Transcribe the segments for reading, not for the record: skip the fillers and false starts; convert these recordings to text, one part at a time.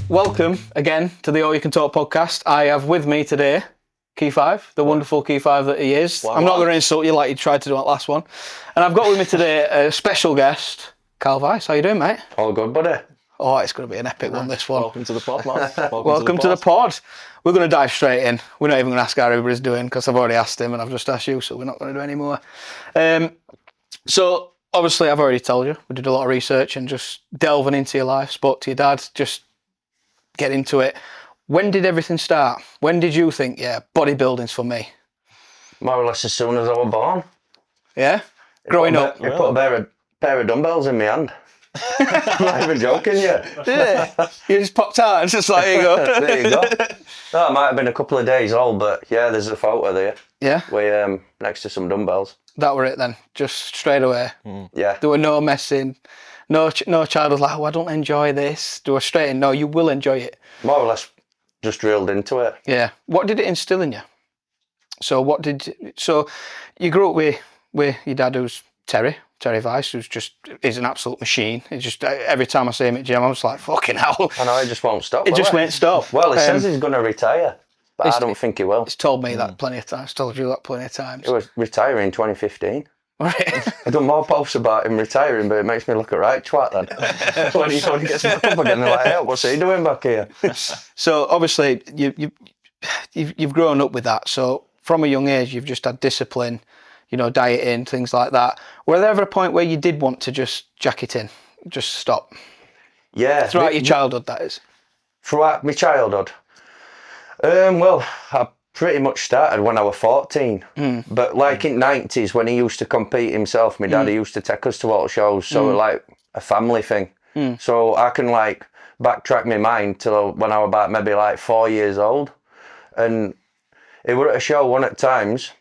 Welcome again to the All You Can Talk podcast. I have with me today Ep25, the wonderful Ep25 that he is. I'm not going to insult you like you tried to do on that last one. And I've got with me today a special guest, Carl Weiss. How you doing, mate? All good, buddy. Oh, it's going to be an epic one, this one. Welcome to the pod, man. Welcome to the pod. We're going to dive straight in. We're not even going to ask how everybody's doing because I've already asked him and I've just asked you, so we're not going to do any more. So, obviously, I've already told you, we did a lot of research and just delving into your life, spoke to your dad, just get into it. When did everything start? When did you think, yeah, bodybuilding's for me? More or less as soon as I was born. Yeah? Growing up? You put a pair of dumbbells in my hand. I'm not even joking, yeah. Yeah. You just popped out and just like, here you go. There you go. No, it might have been a couple of days old, but yeah, there's a photo there. Yeah? We next to some dumbbells. That were it then, just straight away. Yeah. There were no messing. No child was like, oh, I don't enjoy this. They were straight in, no, you will enjoy it. More or less just drilled into it. Yeah. What did it instill in you? So you grew up with your dad, who's Terry Weiss, is an absolute machine. It's just, every time I see him at gym, I'm just like, fucking hell. I know, he just won't stop. It just won't stop. Well, he says he's going to retire, but I don't think he will. He's told me that plenty of times, told you that plenty of times. He was retiring in 2015. Right. I've done more posts about him retiring, but it makes me look a right twat then. when he gets back up again, they're like, hey, what's he doing back here? So obviously you've grown up with that. So from a young age, you've just had discipline, dieting, things like that. Were there ever a point where you did want to just jack it in, just stop? Yeah. Throughout your childhood, that is. Throughout my childhood? Well, I pretty much started when I was 14. But like in 90s, when he used to compete himself, my daddy used to take us to all shows, so like a family thing. So I can like backtrack my mind to when I was about maybe like 4 years old. And he were at a show one at times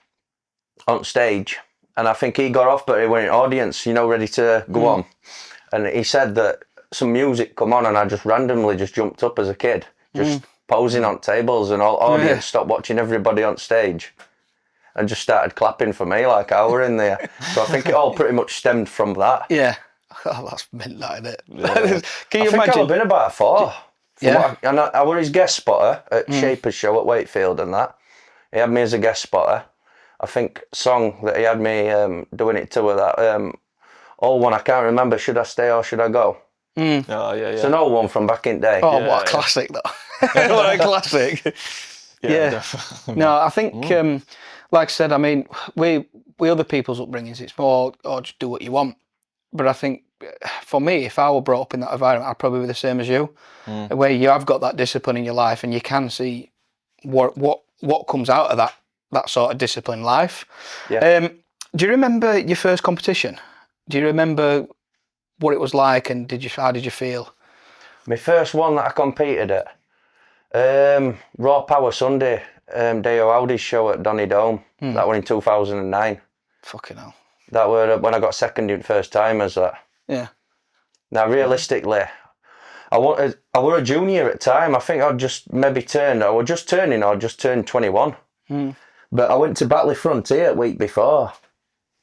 on stage, and I think he got off, but he went in audience, ready to go on. And he said that some music come on, and I just randomly just jumped up as a kid, just posing on tables, and all audience stopped watching everybody on stage and just started clapping for me like I were in there. So I think it all pretty much stemmed from that. Yeah. Oh, that's mint, that, isn't it? Yeah. Can you I think imagine? I've been about 4. Yeah. And I were his guest spotter at Shaper's show at Wakefield and that. He had me as a guest spotter. I think song that he had me doing it to with that old one, I can't remember, Should I Stay or Should I Go? Oh, yeah. It's an old one from back in the day. Oh, what a classic, though. What a classic. Yeah. No, I think, like I said, I mean, we other people's upbringings, it's more, just do what you want. But I think, for me, if I were brought up in that environment, I'd probably be the same as you, where you have got that discipline in your life and you can see what comes out of that sort of disciplined life. Yeah. Do you remember your first competition? Do you remember what it was like, and how did you feel? My first one that I competed at, Raw Power Sunday, Deo Audi's show at Donny Dome. That one in 2009. Fucking hell. That were when I got second in first time as that. Yeah. Now realistically, I were a junior at the time. I think I'd just turned 21. But I went to Batley Frontier the week before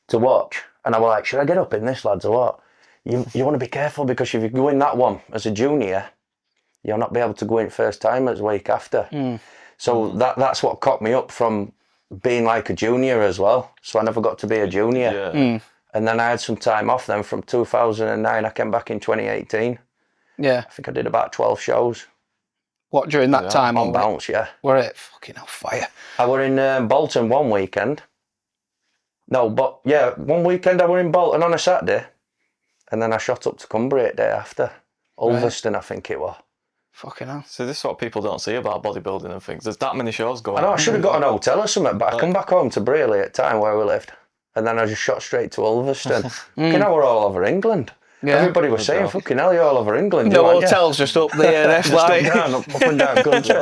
to watch, and I was like, should I get up in this, lads, or what? You want to be careful, because if you go in that one as a junior, you'll not be able to go in first time as the week after. So that's what caught me up from being like a junior as well. So I never got to be a junior. Yeah. And then I had some time off then from 2009. I came back in 2018. Yeah. I think I did about 12 shows. What, during that time? On bounce, yeah. Were it fucking hell fire? I were in Bolton one weekend. No, but yeah, one weekend I were in Bolton on a Saturday. And then I shot up to Cumbria the day after. Ulverston, I think it was. Fucking hell. So this is what people don't see about bodybuilding and things. There's that many shows going I know, on. I should have got an hotel or something, but I come back home to Brearley at the time where we lived. And then I just shot straight to Ulverston. Fucking hell, we're all over England. Yeah. Everybody was saying, fucking hell, you're all over England. No hotels, just up there. Up and down country.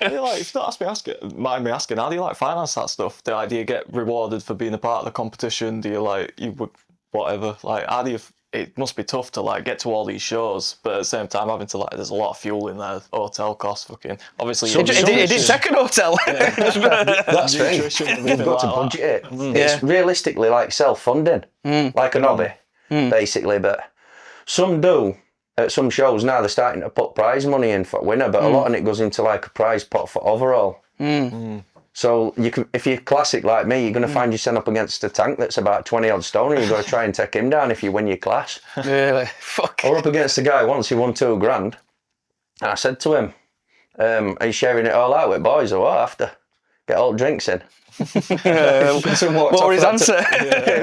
If not mind me asking, how do you finance that stuff? Do you get rewarded for being a part of the competition? Do you whatever? How do you? It must be tough to get to all these shows, but at the same time having to there's a lot of fuel in there, hotel costs, fucking. Obviously, it did take an hotel. That's thing. You've got to budget it. It's realistically self-funding, like an hobby, basically. But Some do. At some shows now, they're starting to put prize money in for winner, but a lot of it goes into like a prize pot for overall. So you can, if you're classic like me, you're going to find yourself up against a tank that's about 20 odd stone, and you've got to try and take him down if you win your class. Really? Fuck. Or up against a guy once, he won $2,000. And I said to him, are you sharing it all out with boys or what after? Get all drinks in. What were his answer?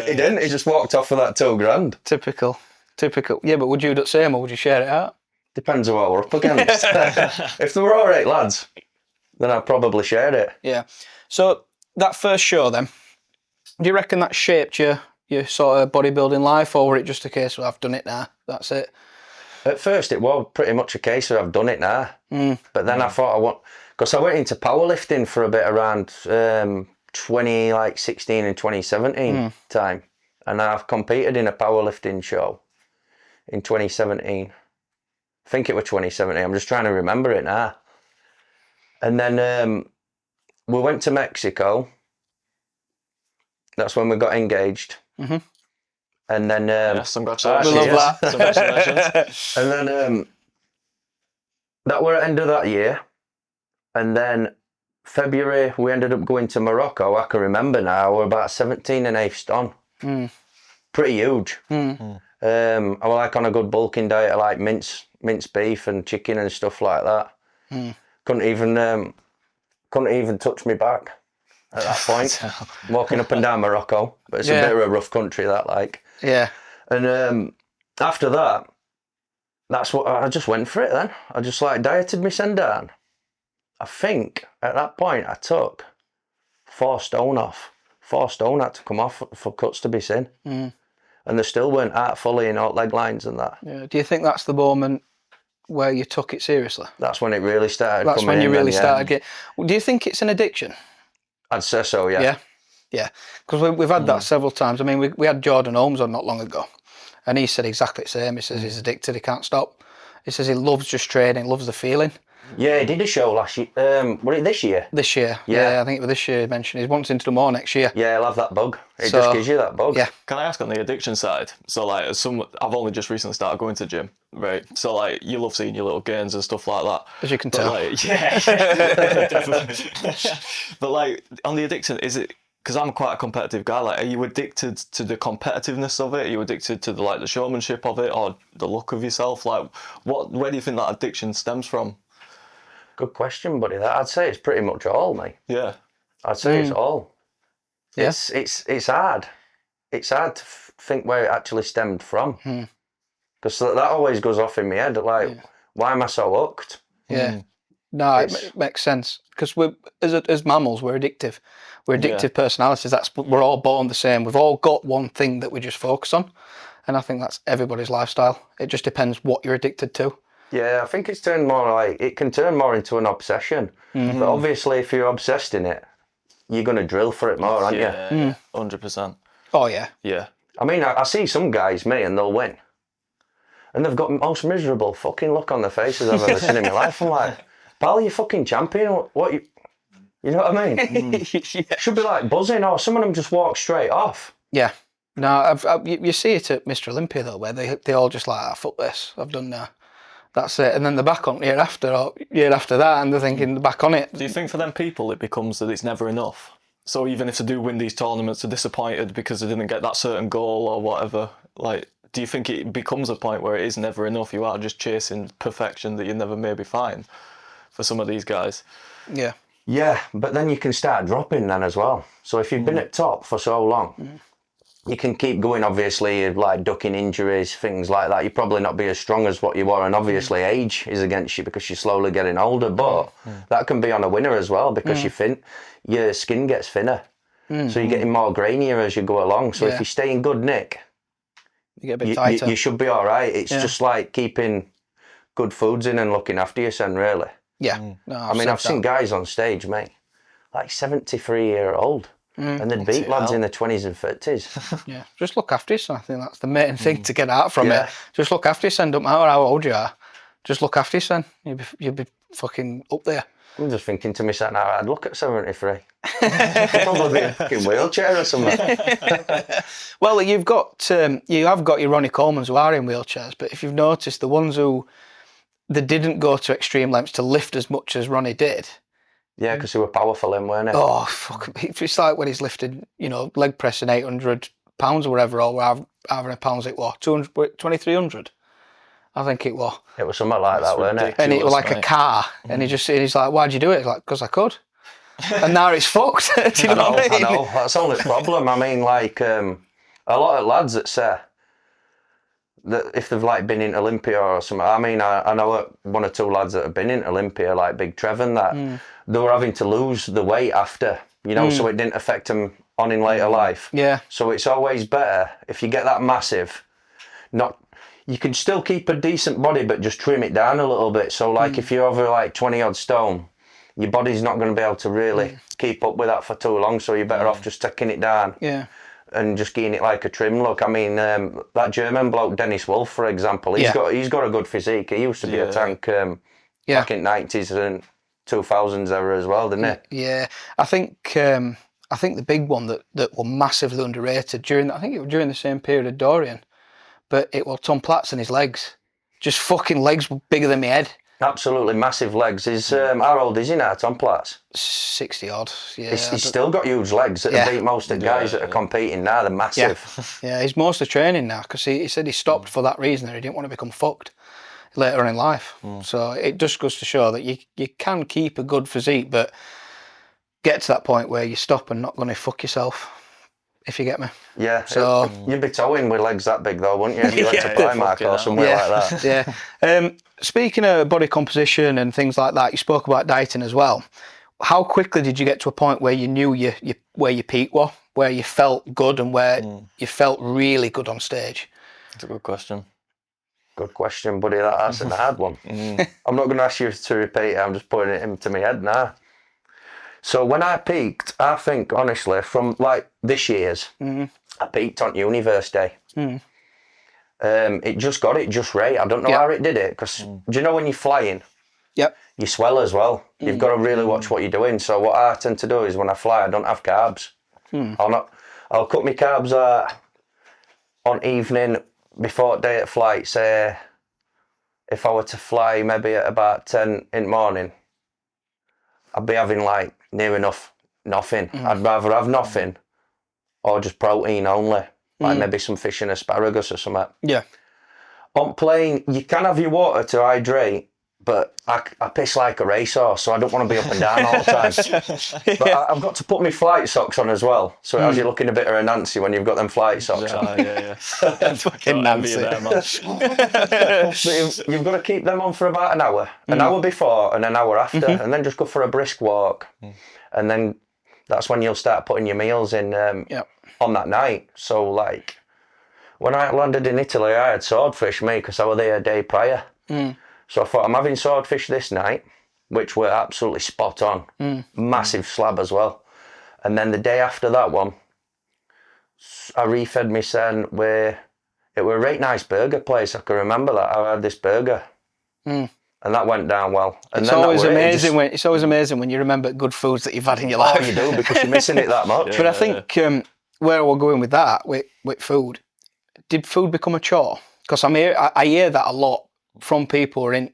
He didn't, he just walked off for that $2,000. Typical. Yeah, but would you do the same or would you share it out? Depends who we're up against. If there were all right lads, then I'd probably share it. Yeah. So that first show then, do you reckon that shaped your sort of bodybuilding life, or were it just a case of I've done it now, that's it? At first it was pretty much a case of I've done it now. But then I thought because I went into powerlifting for a bit around 2016 and 2017 time. And I've competed in a powerlifting show in 2017. I think it was 2017. I'm just trying to remember it now. And then we went to Mexico. That's when we got engaged. And then... yes, congratulations. We love that. Congratulations. And then that were at the end of that year. And then February, we ended up going to Morocco. I can remember now, we're about 17.5 stone. Pretty huge. I was like on a good bulking diet. I like mince beef and chicken and stuff like that. Couldn't even touch me back at that point. Walking up and down Morocco, but it's a bit of a rough country that like. Yeah. And after that, that's what I just went for it. Then I just like dieted me send down. I think at that point I took 4 stone off. 4 stone had to come off for cuts to be seen. And they still weren't out fully in all leg lines and that. Yeah. Do you think that's the moment where you took it seriously? That's when it really started. That's when you really started getting. Do you think it's an addiction? I'd say so, yeah. Yeah. Because we've had that several times. I mean, we had Jordan Holmes on not long ago, and he said exactly the same. He says he's addicted, he can't stop. He says he loves just training, loves the feeling. Yeah, he did a show last year. Was it this year? This year. Yeah, I think it was this year he mentioned. He wants to do more next year. Yeah, he'll have that bug. It just gives you that bug. Yeah. Can I ask on the addiction side? So like, I've only just recently started going to gym, right? So like, you love seeing your little gains and stuff like that. As you can tell. Like, yeah, definitely. But like, on the addiction, is it, because I'm quite a competitive guy, like, are you addicted to the competitiveness of it? Are you addicted to the showmanship of it, or the look of yourself? Like, where do you think that addiction stems from? Good question, buddy. I'd say it's pretty much all, mate. Yeah. I'd say it's all. Yeah. It's hard. It's hard to think where it actually stemmed from. Because that always goes off in my head. Like, why am I so hooked? Yeah. No, it makes sense. Because as mammals, we're addictive. We're addictive personalities. We're all born the same. We've all got one thing that we just focus on. And I think that's everybody's lifestyle. It just depends what you're addicted to. Yeah, I think it can turn more into an obsession. But obviously, if you're obsessed in it, you're going to drill for it more, aren't you? Yeah, 100%. Oh, yeah. Yeah. I mean, I see some guys, mate, and they'll win. And they've got the most miserable fucking look on their faces I've ever seen in my life. I'm like, pal, you fucking champion. What you know what I mean? Should be like buzzing, or some of them just walk straight off. Yeah. No, you see it at Mr. Olympia, though, where they all just like, fuck this, I've done now. That's it. And then they're back on year after that, and they're thinking they're back on it. Do you think for them people it becomes that it's never enough? So even if they do win these tournaments, they're disappointed because they didn't get that certain goal or whatever. Like, do you think it becomes a point where it is never enough? You are just chasing perfection that you never maybe find for some of these guys. Yeah. Yeah, but then you can start dropping then as well. So if you've been at top for so long, you can keep going, obviously, like ducking injuries, things like that. You'll probably not be as strong as what you were, and obviously age is against you because you're slowly getting older, but that can be on a winner as well because your skin gets thinner. So you're getting more grainier as you go along. So if you stay in good nick, you get a bit tighter. You should be all right. It's just like keeping good foods in and looking after yourself, really. Yeah. No, I've seen guys on stage, mate, like 73-year-old. And they'd beat lads in their 20s and 30s. Yeah, just look after yourself. I think that's the main thing to get out from it. Just look after yourself. Don't matter how old you are. Just look after yourself. You'll be fucking up there. I'm just thinking to myself now, I'd look at 73. Probably a fucking wheelchair or something. Well, you have got your Ronnie Colemans who are in wheelchairs, but if you've noticed, the ones who they didn't go to extreme lengths to lift as much as Ronnie did. Yeah, because they were powerful in, weren't they? Oh, fuck. It's like when he's lifted, leg pressing 800 pounds or whatever, or however many pounds it was, 2,300. I think it was. It was something like that, weren't it? And it was like a car. And he's like, why'd you do it? He's like, because I could. And now it's fucked. Do you know what I mean? I know. That's the only problem. I mean, like, a lot of lads that say that if they've, like, been in Olympia or something, I mean, I know one or two lads that have been in Olympia, like Big Trev and that, they were having to lose the weight after, so it didn't affect them on in later life. Yeah. So it's always better if you get that massive, you can still keep a decent body, but just trim it down a little bit. So, like, if you're over, like, 20 odd stone, your body's not going to be able to really keep up with that for too long. So you're better off just taking it down. Yeah. And just getting it like a trim look. I mean, that German bloke, Dennis Wolf, for example, he's got a good physique. He used to be a tank back in 90s and 2000s era as well, didn't he? Yeah. I think the big one that were massively underrated during the same period of Dorian, but it was Tom Platz and his legs. Just fucking legs bigger than my head. Absolutely massive legs. How old is he now, Tom Platz? 60 odd. Yeah. He's still got huge legs that beat most of the guys that are competing now. They're massive. Yeah, he's mostly training now because he said he stopped for that reason, that he didn't want to become fucked later on in life. So it just goes to show that you can keep a good physique, but get to that point where you stop and not going to fuck yourself, if you get me. Yeah, so you'd be towing with legs that big though, wouldn't you? If you went to Primark or somewhere like that. Yeah. Speaking of body composition and things like that, you spoke about dieting as well. How quickly did you get to a point where you knew where your peak was, where you felt good and where you felt really good on stage? That's a good question. Good question, buddy. That's a hard one. I'm not going to ask you to repeat it. I'm just putting it into my head now. So when I peaked, I think, honestly, from like this year's, I peaked on University. It just got it just right. I don't know how it did it, because do you know when you're flying, you swell as well. You've got to really watch what you're doing. So what I tend to do is when I fly, I don't have carbs. I'll cut my carbs on evening before day at flight. Say if I were to fly maybe at about 10 in the morning, I'd be having like near enough nothing. I'd rather have nothing or just protein only, like maybe some fish and asparagus or something. Yeah. On plane, you can have your water to hydrate, but I piss like a racehorse, so I don't want to be up and down all the time. But I've got to put my flight socks on as well, so as you're looking a bit of a Nancy when you've got them flight socks on. Fucking Nancy. But you've got to keep them on for about an hour before and an hour after, and then just go for a brisk walk. And then that's when you'll start putting your meals in on that night. So like when I landed in Italy, I had swordfish, because I was there a day prior. So I thought, I'm having swordfish this night, which were absolutely spot on. Massive slab as well. And then the day after that one, I refed my son where it were a right nice burger place. I can remember that. I had this burger. And that went down well. And it's always amazing when you remember good foods that you've had in your life. Oh, you do, because you're missing it that much. But I think where we're going with that, with food, did food become a chore? Because I hear that a lot from people who are in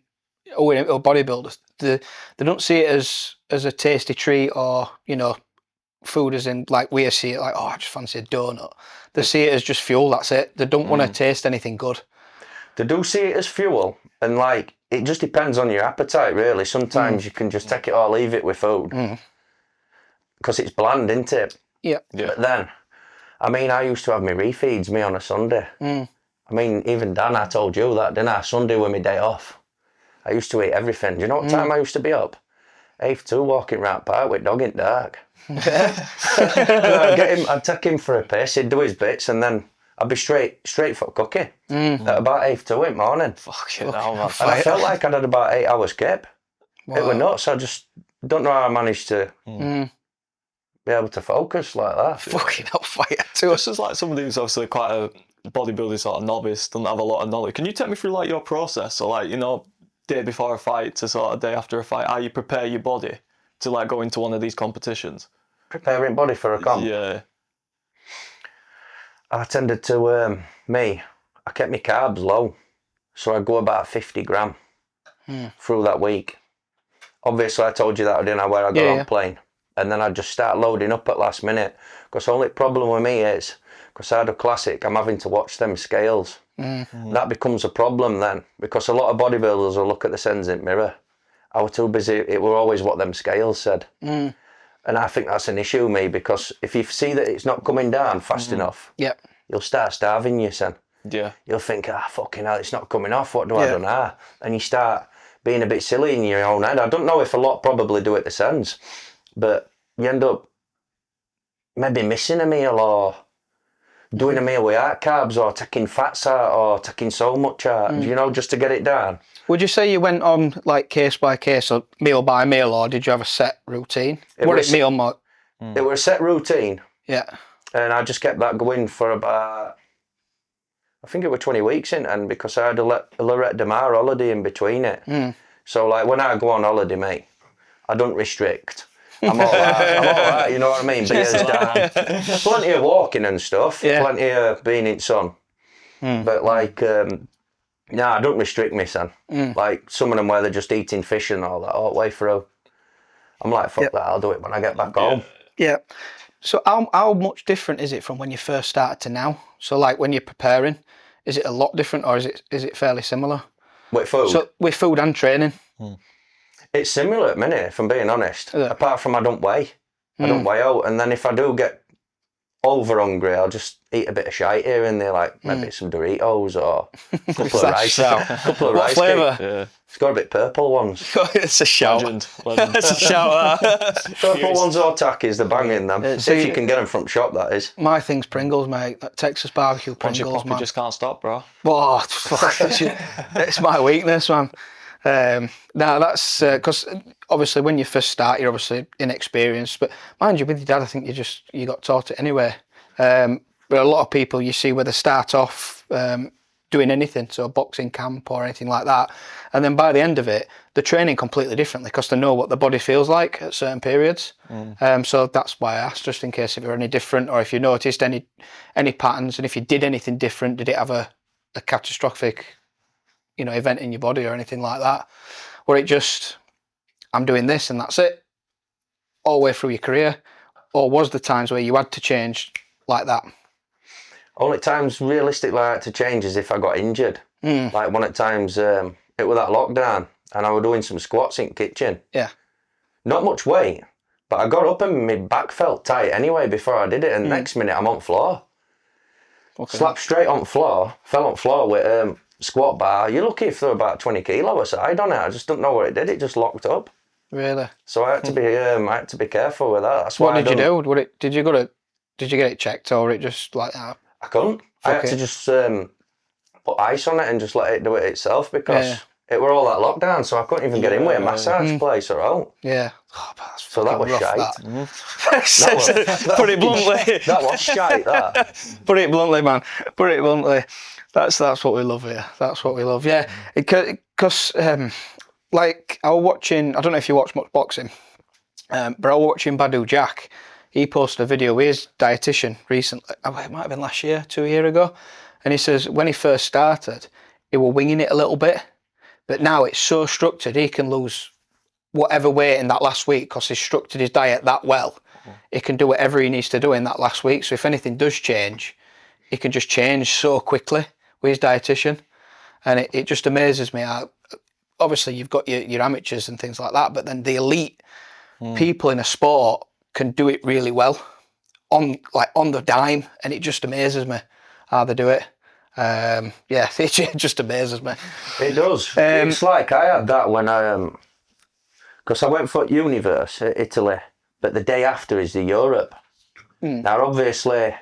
bodybuilders. They don't see it as a tasty treat or, food as in like we see it like, oh, I just fancy a donut. They see it as just fuel, that's it. They don't want to taste anything good. They do see it as fuel, and like it just depends on your appetite really. Sometimes you can just take it or leave it with food because it's bland, isn't it? Yeah. But then, I mean, I used to have my refeeds on a Sunday. I mean, even Dan, I told you that, didn't I? Sunday was my day off. I used to eat everything. Do you know what time I used to be up? 8:30 walking round park with dog in the dark. I'd take him for a piss, he'd do his bits, and then I'd be straight for cooking at about 8:30 in the morning. Fucking hell, man. And I felt like I'd had about 8 hours skip. Wow. It was nuts. I just don't know how I managed to be able to focus like that. Fucking hell, fire too. This is like somebody who's obviously quite a bodybuilding sort of novice, doesn't have a lot of knowledge. Can you take me through like your process? So like, day before a fight to sort of day after a fight, how you prepare your body to like go into one of these competitions? Preparing body for a comp. Yeah. I tended to, I kept my carbs low. So I'd go about 50 gram through that week. Obviously, I told you that, didn't I, where I got on plane. And then I'd just start loading up at last minute. Because the only problem with me is, because I had a classic, I'm having to watch them scales. That becomes a problem then. Because a lot of bodybuilders will look at the Senzit mirror. I was too busy, it were always what them scales said. And I think that's an issue, me, because if you see that it's not coming down fast enough, you'll start starving you, son. Yeah. You'll think, fucking hell, it's not coming off, what do I do now? And you start being a bit silly in your own head. I don't know if a lot probably do it the sense, but you end up maybe missing a meal or doing a meal without carbs or taking fats out or taking so much out, you know, just to get it down. Would you say you went on like case by case or meal by meal, or did you have a set routine? It was a set routine. Yeah. And I just kept that going for about, I think it was 20 weeks in, and because I had a Lorette de Mar holiday in between it. So like when I go on holiday, mate, I don't restrict. I'm all right, you know what I mean? Beers down. Plenty of walking and stuff, plenty of being in sun. But like, I don't restrict me, son. Like some of them where they're just eating fish and all that all the way through. I'm like, fuck that, I'll do it when I get back home. Yeah. So how much different is it from when you first started to now? So like when you're preparing, is it a lot different or is it fairly similar? With food? So with food and training? It's similar at the minute, if I'm being honest. Apart from I don't weigh. I don't weigh out. And then if I do get over hungry, I'll just eat a bit of shite here and there, like maybe some Doritos or a couple of rice. Couple of what rice flavour? Yeah. It's got a bit purple ones. It's a shout. Legend. It's a shout. Purple ones or Takis, they're banging them. If you can get them from shop, that is. My thing's Pringles, mate. Texas barbecue Pringles, man. Just can't stop, bro. Oh, fuck, it's my weakness, man. Now that's because obviously when you first start, you're obviously inexperienced. But mind you, with your dad, I think you got taught it anyway. But a lot of people you see where they start off doing anything, so boxing camp or anything like that, and then by the end of it, they're training completely differently because they know what the body feels like at certain periods. So that's why I asked, just in case if you're any different or if you noticed any patterns, and if you did anything different, did it have a catastrophic, event in your body or anything like that, or it just, I'm doing this and that's it all the way through your career, or was there times where you had to change like that? Only times realistically I had to change is if I got injured. Like one at times, it was that lockdown and I was doing some squats in the kitchen. Yeah. Not much weight, but I got up and my back felt tight anyway before I did it, and next minute I'm on floor. Okay. Slapped straight on floor, fell on floor with squat bar. You're lucky if they're about 20 kilo aside on it. I just don't know what it did. It just locked up. Really? So I had to be careful with that. That's what did you do? Did you get it checked, or it just like that? I couldn't. I had to just put ice on it and just let it do it itself because it were all that lockdown, so I couldn't even get in with a massage place or out. Yeah. So that was shite. Put it bluntly. That was shite, that. Put it bluntly, man. Put it bluntly. That's what we love here. That's what we love. Yeah. Because like I was watching, I don't know if you watch much boxing, but I was watching Badu Jack. He posted a video with his dietitian recently. It might have been last year, 2 years ago. And he says when he first started, he was winging it a little bit. But now it's so structured, he can lose whatever weight in that last week because he's structured his diet that well. He can do whatever he needs to do in that last week. So if anything does change, he can just change so quickly with his dietitian. And it just amazes me how, obviously you've got your amateurs and things like that, but then the elite people in a sport can do it really well on the dime, and it just amazes me how they do it. It just amazes me. It does. It's like I had that when because I went for Universe at Italy, but the day after is the Europe. Now obviously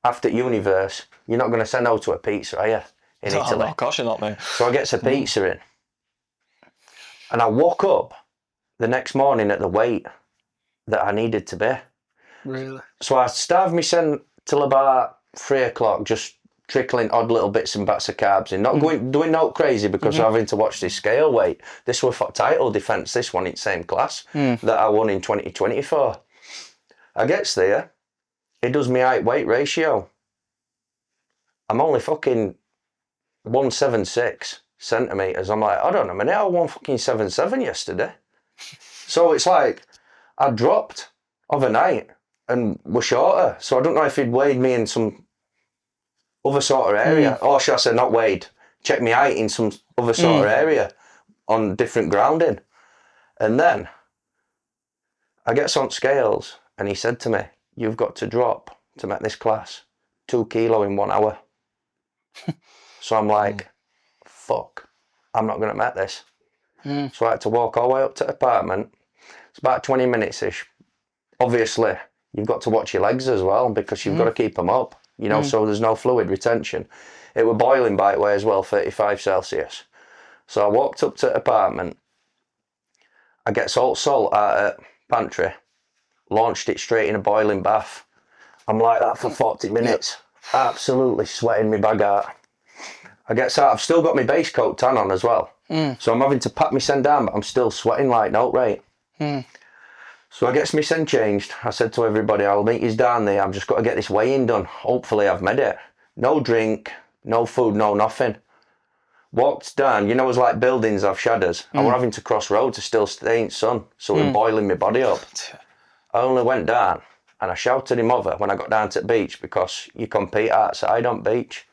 after Universe, you're not going to send out to a pizza, are you? In Italy. No, of course you're not, mate. So I get some pizza in, and I woke up the next morning at the weight that I needed to be. Really? So I starved myself till about 3 o'clock, just trickling odd little bits and bats of carbs in. Not doing no crazy because I'm having to watch this scale weight. This was for title defence, this one in the same class that I won in 2024. I gets there, it does me height weight ratio. I'm only fucking 176 centimetres. I'm like, hold on a minute, I won fucking 7'7" yesterday. So it's like, I dropped overnight and were shorter. So I don't know if he'd weighed me in some other sort of area. Or should I say not weighed, check me height in some other sort of area on different grounding. And then I gets on scales and he said to me, you've got to drop to make this class 2 kilo in 1 hour. So I'm like, fuck, I'm not going to make this. So I had to walk all the way up to the apartment. It's about 20 minutes-ish. Obviously, you've got to watch your legs as well because you've got to keep them up, you know, so there's no fluid retention. It were boiling by the way as well, 35 Celsius. So I walked up to the apartment. I get salt out of the pantry, launched it straight in a boiling bath. I'm like that for 40 minutes, absolutely sweating my bag out. I get out, I've still got my base coat tan on as well. So I'm having to pat my sen down, but I'm still sweating like no rate. So I gets my sen changed. I said to everybody, I'll meet you down there. I've just got to get this weigh-in done. Hopefully I've made it. No drink, no food, no nothing. Walked down, you know, it was like buildings have shadows. I were having to cross roads to still stay in sun, so it was boiling my body up. I only went down and I shouted him over when I got down to the beach because you compete outside on beach.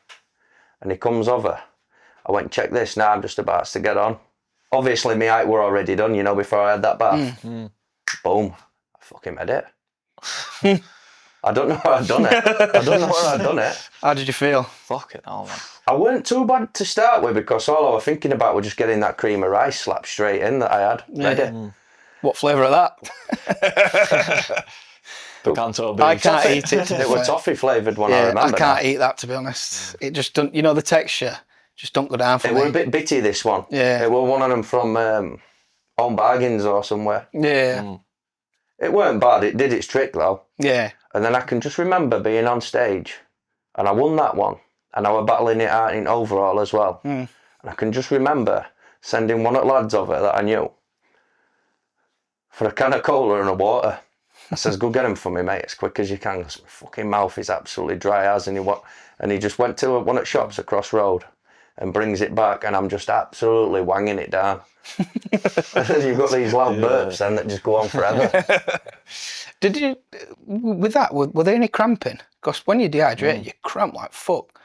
And he comes over. I went, check this, now I'm just about to get on. Obviously my height were already done, you know, before I had that bath. Boom, I fucking made it. I don't know how I'd done it. How did you feel? Fucking hell, man. I weren't too bad to start with because all I was thinking about was just getting that cream of rice slapped straight in that I had ready. What flavour of that? Picanto beef. I can't eat it. It was toffee flavoured one, I remember. I can't eat that, to be honest. It just don't, you know, the texture just don't go down for me. It were a bit bitty, this one. Yeah. It were one of them from Home Bargains or somewhere. Yeah. It weren't bad, it did its trick though. Yeah. And then I can just remember being on stage and I won that one and I were battling it out in overall as well. And I can just remember sending one of the lads over that I knew for a can of cola and a water. I says, go get him for me, mate, as quick as you can because my fucking mouth is absolutely dry as. And he just went to one of the shops across road and brings it back and I'm just absolutely wanging it down. And then you've got these loud burps then that just go on forever. Did you, with that, were there any cramping? Because when you're dehydrated, you cramp like fuck.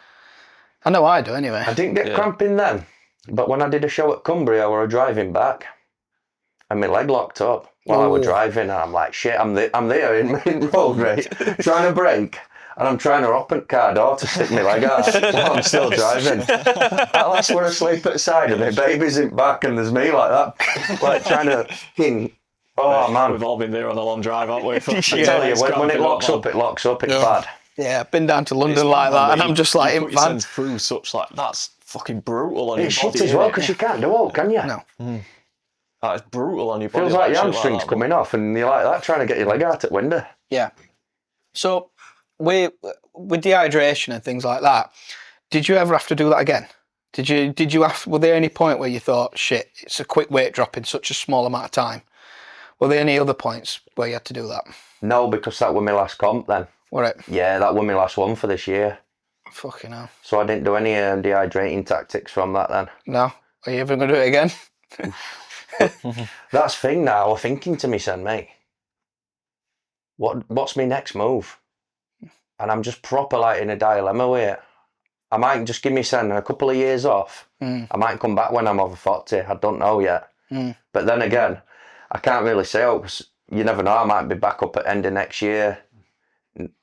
I know I do anyway. I didn't get cramping then, but when I did a show at Cumbria, I were driving back and my leg locked up while I were driving and I'm like, shit, I'm there in road rage, trying to brake. And I'm trying to open the car door to stick my leg out while I'm still driving. At last we're asleep at the side and my baby's in back and there's me like that, like trying to oh man. We've all been there on a long drive, haven't we? I tell you, when it locks up, it's bad. Yeah, I've been down to London like that and I'm just like, in van. Through such like, that's fucking brutal on your body. It's shit as well because you can't do all, can you? No. That is brutal on your body. Feels like your hamstrings coming off and you're like that trying to get your leg out at window. Yeah. So, with dehydration and things like that, did you ever have to do that again? Were there any point where you thought, shit, it's a quick weight drop in such a small amount of time? Were there any other points where you had to do that? No, because that was my last comp then. Were it? Yeah, that was my last one for this year. Fucking hell. So I didn't do any dehydrating tactics from that then. No? Are you ever going to do it again? That's the thing now, I'm thinking to me, son, mate, what's my next move? And I'm just proper like in a dilemma with it. I might just give me son a couple of years off. I might come back when I'm over 40. I don't know yet. But then again, I can't really say, because you never know. I might be back up at end of next year,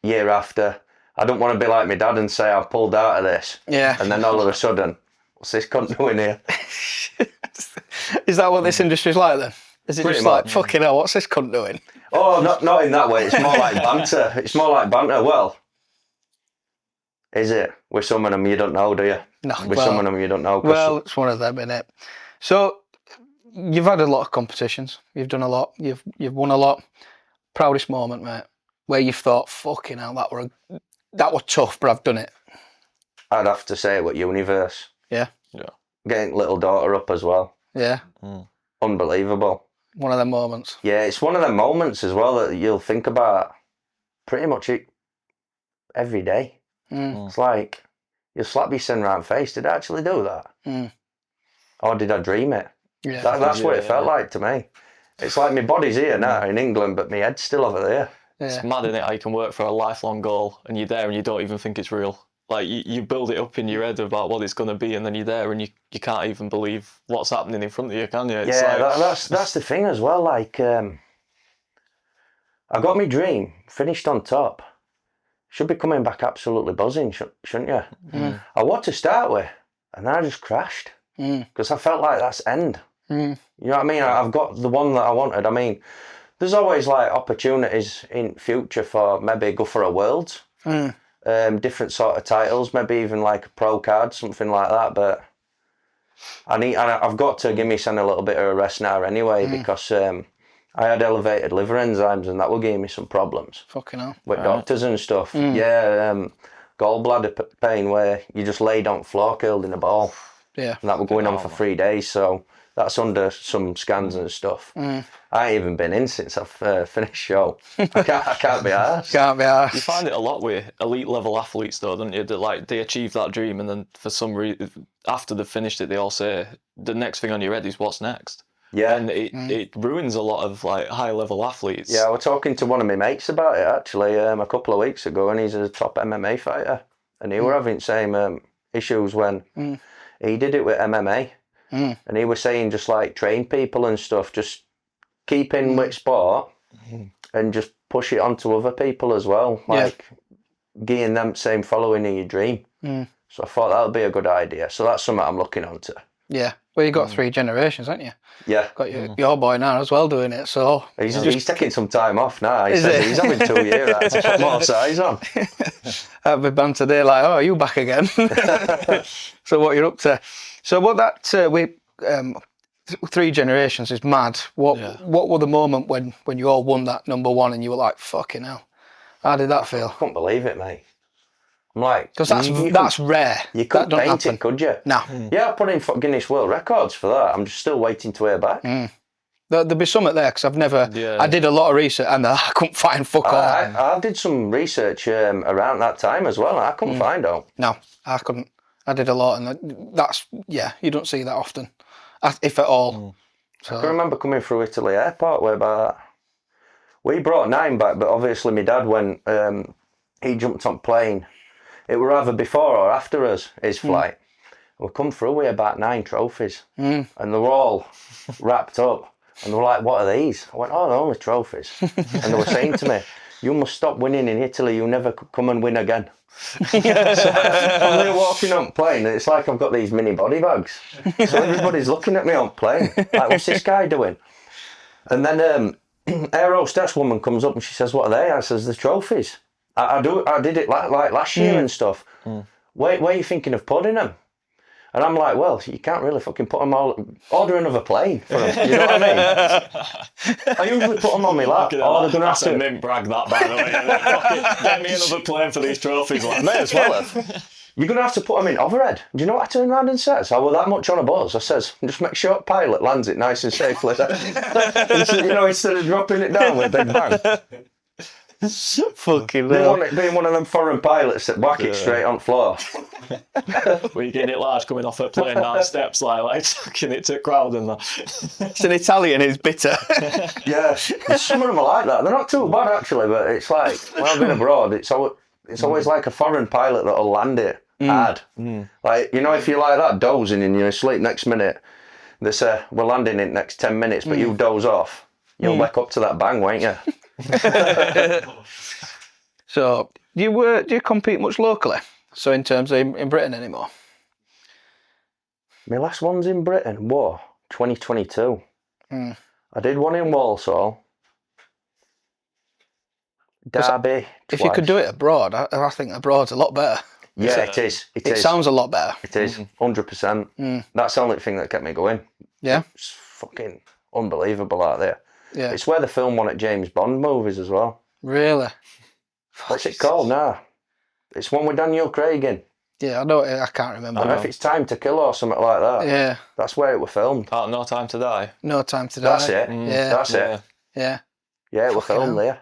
year after. I don't want to be like my dad and say I've pulled out of this. Yeah. And then all of a sudden, what's this cunt doing here? Is that what this industry's like then? Is it Pretty just much. like, fucking hell, what's this cunt doing? Oh, not in that way. It's more like banter. It's more like banter. Well, is it? With some of them you don't know, do you? No. With some of them you don't know. Well, it's one of them, innit? So, you've had a lot of competitions. You've done a lot. You've won a lot. Proudest moment, mate, where you've thought, fucking hell, that were tough, but I've done it. I'd have to say it with Universe. Yeah. Getting little daughter up as well. Yeah. Unbelievable. One of them moments. Yeah, it's one of them moments as well that you'll think about pretty much every day. It's like, you slap your son round the face. Did I actually do that? Or did I dream it? Yeah. That's what it felt like to me. It's like my body's here now in England, but my head's still over there. It's mad, isn't it, how you can work for a lifelong goal and you're there and you don't even think it's real. Like, you build it up in your head about what it's going to be, and then you're there and you can't even believe what's happening in front of you, can you? It's that's the thing as well. Like, I got my dream, finished on top. Should be coming back absolutely buzzing, shouldn't you? I want to start with, and then I just crashed because I felt like that's end. You know what I mean? I've got the one that I wanted. I mean, there's always like opportunities in future for maybe go for a Worlds. Different sort of titles, maybe even like a pro card, something like that. But I've got to give my son a little bit of a rest now anyway, because I had elevated liver enzymes and that will give me some problems. Fucking hell. With doctors and stuff. Gallbladder pain where you just laid on the floor curled in a ball. Yeah. And that was going on for 3 days, so that's under some scans and stuff. I ain't even been in since I've finished show. I can't be arsed. Can't be arsed. You find it a lot with elite level athletes though, don't you? That like they achieve that dream and then for some reason after they've finished it they all say the next thing on your head is what's next. Yeah. And it ruins a lot of like high level athletes. Yeah, I was talking to one of my mates about it actually a couple of weeks ago, and he's a top MMA fighter, and he were having the same issues when he did it with MMA. And he was saying just like train people and stuff, just keep in with sport and just push it onto other people as well, like getting them same following in your dream. So I thought that would be a good idea. So that's something I'm looking onto. Yeah. Well, you got 3 generations, haven't you? Yeah. Got your boy now as well doing it, so... He's taking some time off now. He's having 2 years out to put more size on. I've been banned today like, oh, are you back again? So what you're up to? So what that... 3 generations is mad. What were the moment when you all won that number 1 and you were like, fucking hell? How did that feel? I couldn't believe it, mate. I'm like... Because that's rare. You couldn't paint it, could you? No. Yeah, I put in Guinness World Records for that. I'm just still waiting to hear back. There'll be something there, because I've never... I did a lot of research and I couldn't find fuck all. I did some research around that time as well. I couldn't find out. No, I couldn't. I did a lot, and that's... Yeah, you don't see that often, if at all. So. I can remember coming through Italy airport where we brought 9 back, but obviously my dad, when he jumped on plane, it were either before or after his flight. We come through with about 9 trophies, and they were all wrapped up, and they were like, what are these? I went, oh, they're only trophies. And they were saying to me, you must stop winning in Italy, you'll never come and win again. So I'm there walking on plane, and it's like I've got these mini body bags. So everybody's looking at me on plane, like, what's this guy doing? And then air hostess woman comes up and she says, what are they? I says, the trophies. I did it like last year and stuff. Where are you thinking of putting them? And I'm like, well, you can't really fucking put them all... Order another plane for them, you know what I mean? I usually put them on my lap. Oh, they're going to have to... mint brag that, by the way. Get me another plane for these trophies. Like. May as well have. You're going to have to put them in overhead. Do you know what I turned around and says? I was that much on a buzz. I says, just make sure pilot lands it nice and safely. Instead of dropping it down with a big bang. Fucking hell. Being one of them foreign pilots that whack it straight on the floor. Were you getting it large coming off a plane down steps, like tucking it to a crowd and that? It's an Italian, it's bitter. Yeah, some of them are like that. They're not too bad actually, but it's like, when I've been abroad, it's always like a foreign pilot that'll land it hard. Like, if you're like that, dozing and you're asleep next minute, they say, we're landing in next 10 minutes, but you doze off. You'll wake up to that bang, won't you? So, do you compete much locally? So, in terms of in Britain anymore? My last one's in Britain, 2022. I did one in Walsall. Derby. If you could do it abroad, I think abroad's a lot better. Yeah, it is. It sounds a lot better. It is, 100%. That's the only thing that kept me going. Yeah. It's fucking unbelievable out there. Yeah. It's where they film one at James Bond movies as well. Really? What's it called now? It's one with Daniel Craig in. Yeah, I can't remember. I don't know if it's Time to Kill or something like that. Yeah. That's where it was filmed. Oh, No Time to Die. No Time to Die. That's it. Yeah. That's it. Yeah. Yeah, it was Fucking filmed hell. there.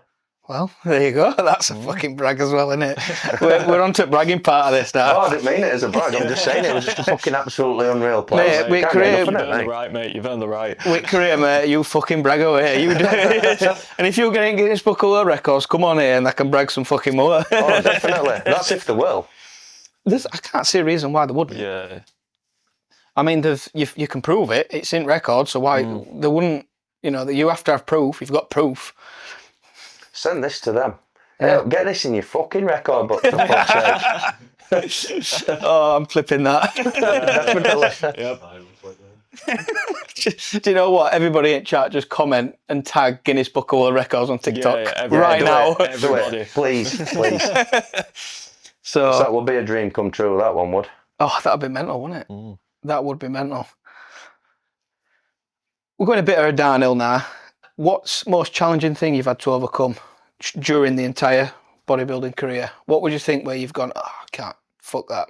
Well, there you go. That's a fucking brag as well, isn't it? we're on to the bragging part of this now. Oh, I didn't mean it as a brag. I'm just saying it was just a fucking absolutely unreal place. Mate, we Can't create- get You've enough earned of the it, mate. right, mate. You've earned the right. With career, mate, you fucking brag away. You do it. And if you're getting Guinness Book of World Records, come on here and I can brag some fucking more. Oh, definitely. That's if they will. I can't see a reason why they wouldn't. Yeah. I mean, you can prove it. It's in record, so why they wouldn't? You know, you have to have proof. You've got proof. Send this to them. Yeah. Hey, get this in your fucking record book, for fuck's sake. Oh, I'm clipping that. Definitely. Yep. Do you know what? Everybody in chat just comment and tag Guinness Book of World Records on TikTok everybody. right now. Do Everybody. it. Please, please. So That would be a dream come true, that one would. oh, that'd be mental, wouldn't it? That would be mental. We're going a bit of a downhill now. What's the most challenging thing you've had to overcome during the entire bodybuilding career? What would you think where you've gone, oh, I can't, fuck that?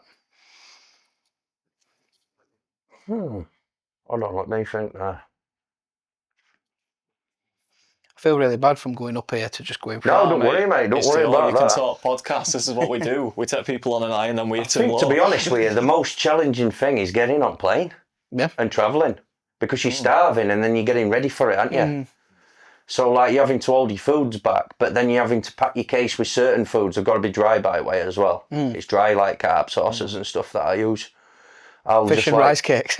Hold on, let me think now. I feel really bad from going up here to just going through. No, don't worry, mate. Don't It's worry the All about You Can that. Talk podcast. This is what we do. We take people on an eye and then we hit I them think, to low. be honest with you, the most challenging thing is getting on plane Yeah. and travelling because you're starving and then you're getting ready for it, aren't you? So, like, you're having to hold your foods back, but then you're having to pack your case with certain foods. They've got to be dry, by the way, as well. It's dry, like carb sauces and stuff that I use. Fish and rice cakes.